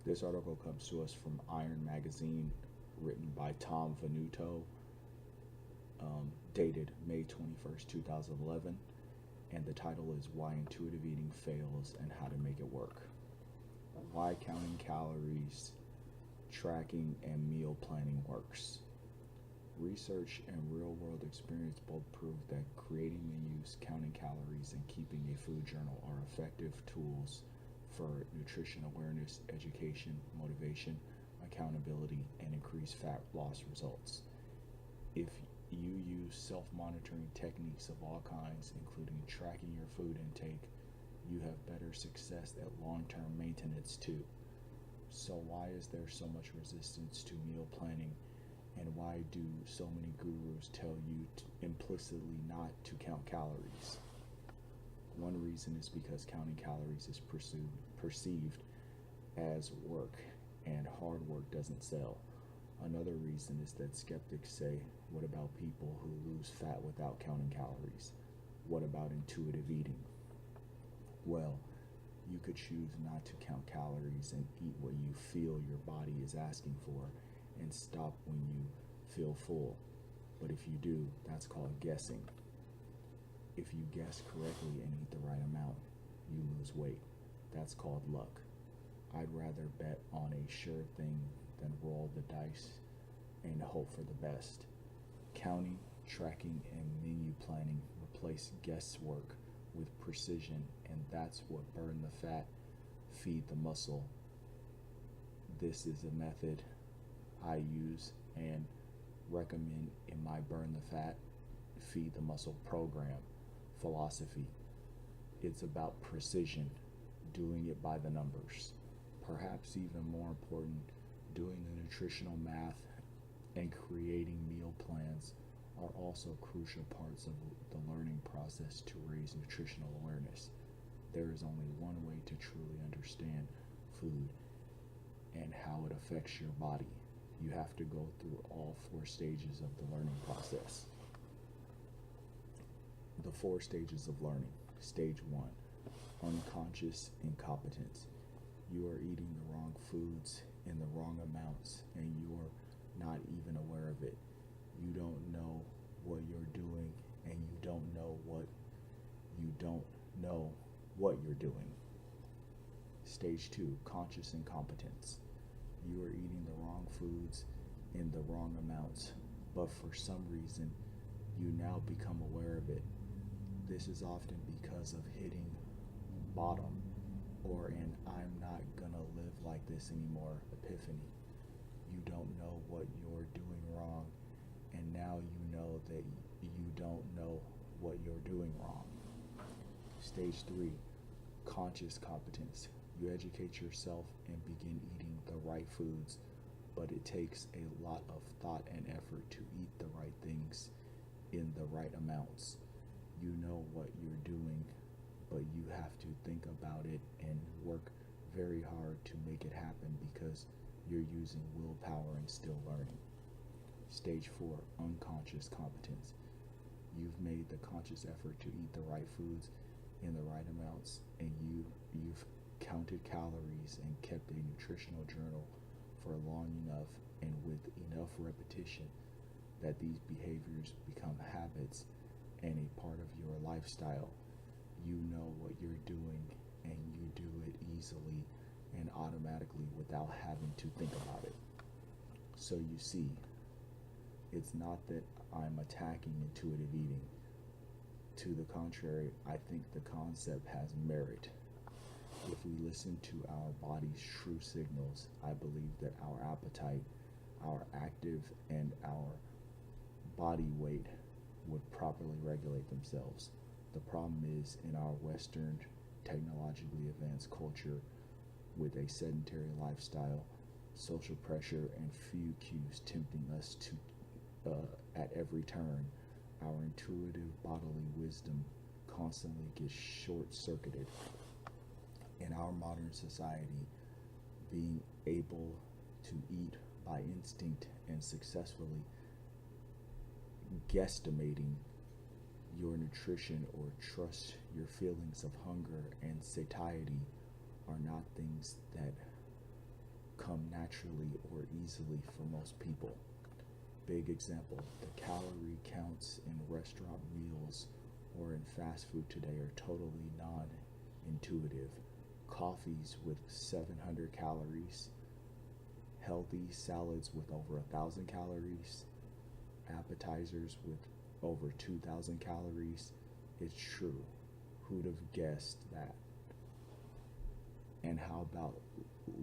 This article comes to us from Iron Magazine, written by Tom Venuto, dated May 21st, 2011, and the title is Why Intuitive Eating Fails and How to Make It Work. Why counting calories, tracking, and meal planning works. Research and real-world experience both prove that creating menus, counting calories, and keeping a food journal are effective tools for nutrition awareness, education, motivation, accountability, and increased fat loss results. If you use self-monitoring techniques of all kinds, including tracking your food intake, you have better success at long-term maintenance too. So why is there so much resistance to meal planning, and why do so many gurus tell you implicitly not to count calories? One reason is because counting calories is perceived as work, and hard work doesn't sell. Another reason is that skeptics say, what about people who lose fat without counting calories? What about intuitive eating? Well, you could choose not to count calories and eat what you feel your body is asking for and stop when you feel full. But if you do, that's called guessing. If you guess correctly and eat the right amount, you lose weight. That's called luck. I'd rather bet on a sure thing than roll the dice and hope for the best. Counting, tracking, and menu planning replace guesswork with precision, and that's what burn the fat, feed the muscle. This is a method I use and recommend in my Burn the Fat, Feed the Muscle program philosophy. It's about precision, doing it by the numbers. Perhaps even more important, doing the nutritional math and creating meal plans are also crucial parts of the learning process to raise nutritional awareness. There is only one way to truly understand food and how it affects your body. You have to go through all 4 stages of the learning process. The 4 stages of learning. Stage 1, unconscious incompetence. You are eating the wrong foods in the wrong amounts, and you are not even aware of it. You don't know what you're doing, and you don't know what you're doing. Stage 2, conscious incompetence. You are eating the wrong foods in the wrong amounts, but for some reason, you now become aware of it. This is often because of hitting bottom or an I'm not gonna live like this anymore epiphany. You don't know what you're doing wrong, and now you know that you don't know what you're doing wrong. Stage 3, conscious competence. You educate yourself and begin eating the right foods, but it takes a lot of thought and effort to eat the right things in the right amounts. You know what you're doing, but you have to think about it and work very hard to make it happen because you're using willpower and still learning. Stage 4, unconscious competence. You've made the conscious effort to eat the right foods in the right amounts, and you've counted calories and kept a nutritional journal for long enough and with enough repetition that these behaviors become habits and a part of your lifestyle. You know what you're doing, and you do it easily and automatically without having to think about it. So you see, it's not that I'm attacking intuitive eating. To the contrary, I think the concept has merit. If we listen to our body's true signals, I believe that our appetite, our active, and our body weight would properly regulate themselves. The problem is, in our Western, technologically advanced culture with a sedentary lifestyle, social pressure, and few cues tempting us to at every turn, our intuitive bodily wisdom constantly gets short-circuited. In our modern society, being able to eat by instinct and successfully guesstimating your nutrition or trust your feelings of hunger and satiety are not things that come naturally or easily for most people. Big example, the calorie counts in restaurant meals or in fast food today are totally non-intuitive. Coffees with 700 calories, healthy salads with over 1,000 calories, appetizers with over 2,000 calories. It's true. Who'd have guessed that? And how about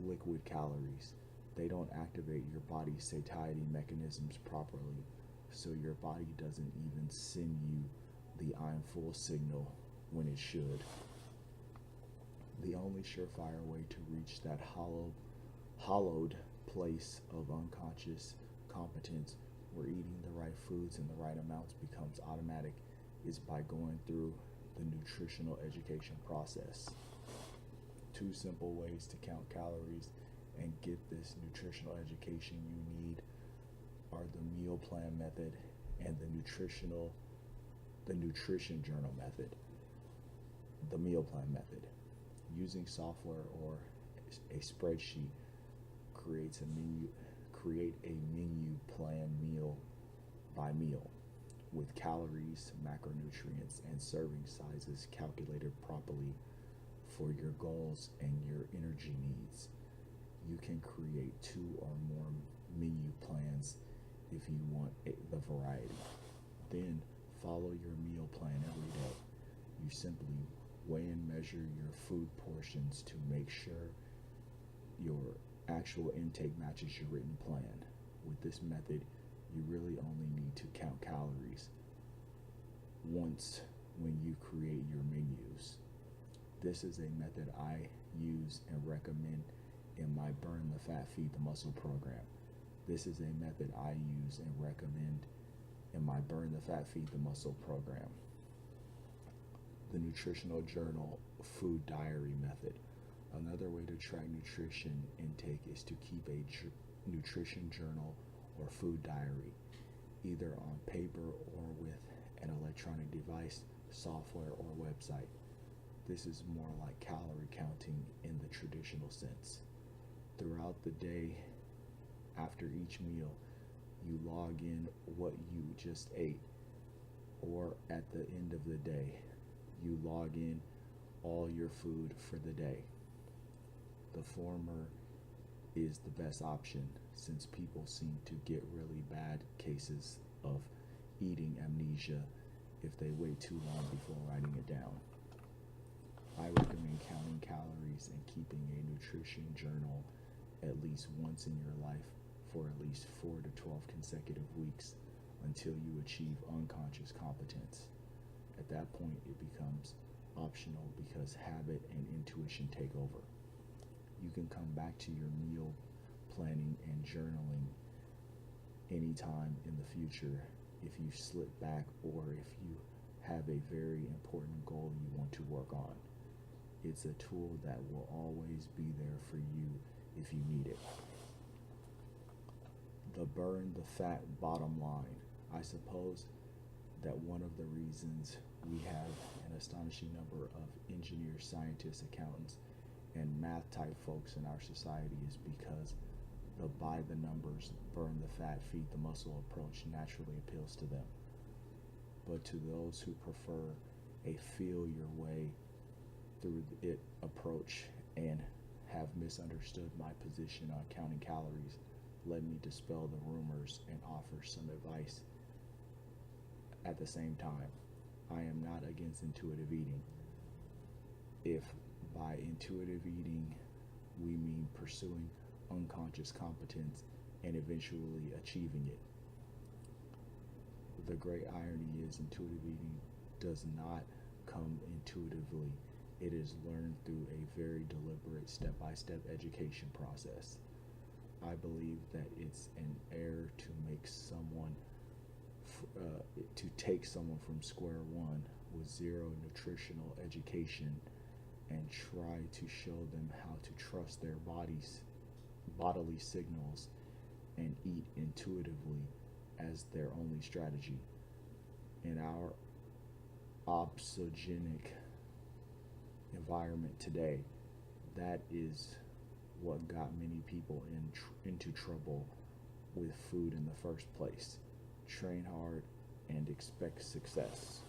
liquid calories? They don't activate your body's satiety mechanisms properly, so your body doesn't even send you the I'm full signal when it should. The only surefire way to reach that hollowed place of unconscious competence where eating the right foods in the right amounts becomes automatic is by going through the nutritional education process. 2 simple ways to count calories and get this nutritional education you need are the meal plan method and the nutrition journal method. The meal plan method. Using software or a spreadsheet, create a menu plan meal by meal with calories, macronutrients, and serving sizes calculated properly for your goals and your energy needs. You can create 2 or more menu plans if you want the variety. Then follow your meal plan every day. You simply weigh and measure your food portions to make sure your actual intake matches your written plan. With this method, you really only need to count calories once when you create your menus. This is a method I use and recommend in my Burn the Fat, Feed the Muscle program. This is a method I use and recommend in my Burn the Fat, Feed the Muscle program. The nutritional journal food diary method. Another way to track nutrition intake is to keep a nutrition journal or food diary, either on paper or with an electronic device, software, or website. This is more like calorie counting in the traditional sense. Throughout the day, after each meal, you log in what you just ate, or at the end of the day, you log in all your food for the day. The former is the best option since people seem to get really bad cases of eating amnesia if they wait too long before writing it down. I recommend counting calories and keeping a nutrition journal at least once in your life for at least 4 to 12 consecutive weeks until you achieve unconscious competence. At that point, it becomes optional because habit and intuition take over. You can come back to your meal planning and journaling anytime in the future if you slip back or if you have a very important goal you want to work on. It's a tool that will always be there for you if you need it. The burn the fat bottom line. I suppose that one of the reasons we have an astonishing number of engineers, scientists, accountants, and math type folks in our society is because the by the numbers, burn the fat, feed the muscle approach naturally appeals to them. But to those who prefer a feel your way through it approach and have misunderstood my position on counting calories, let me dispel the rumors and offer some advice. At the same time, I am not against intuitive eating. If by intuitive eating we mean pursuing unconscious competence and eventually achieving it. The great irony is intuitive eating does not come intuitively. It is learned through a very deliberate step-by-step education process. I believe that it's an error to make someone to take someone from square one with zero nutritional education and try to show them how to trust their bodily signals and eat intuitively as their only strategy. In our obsogenic environment today, that is what got many people into trouble with food in the first place. Train hard and expect success.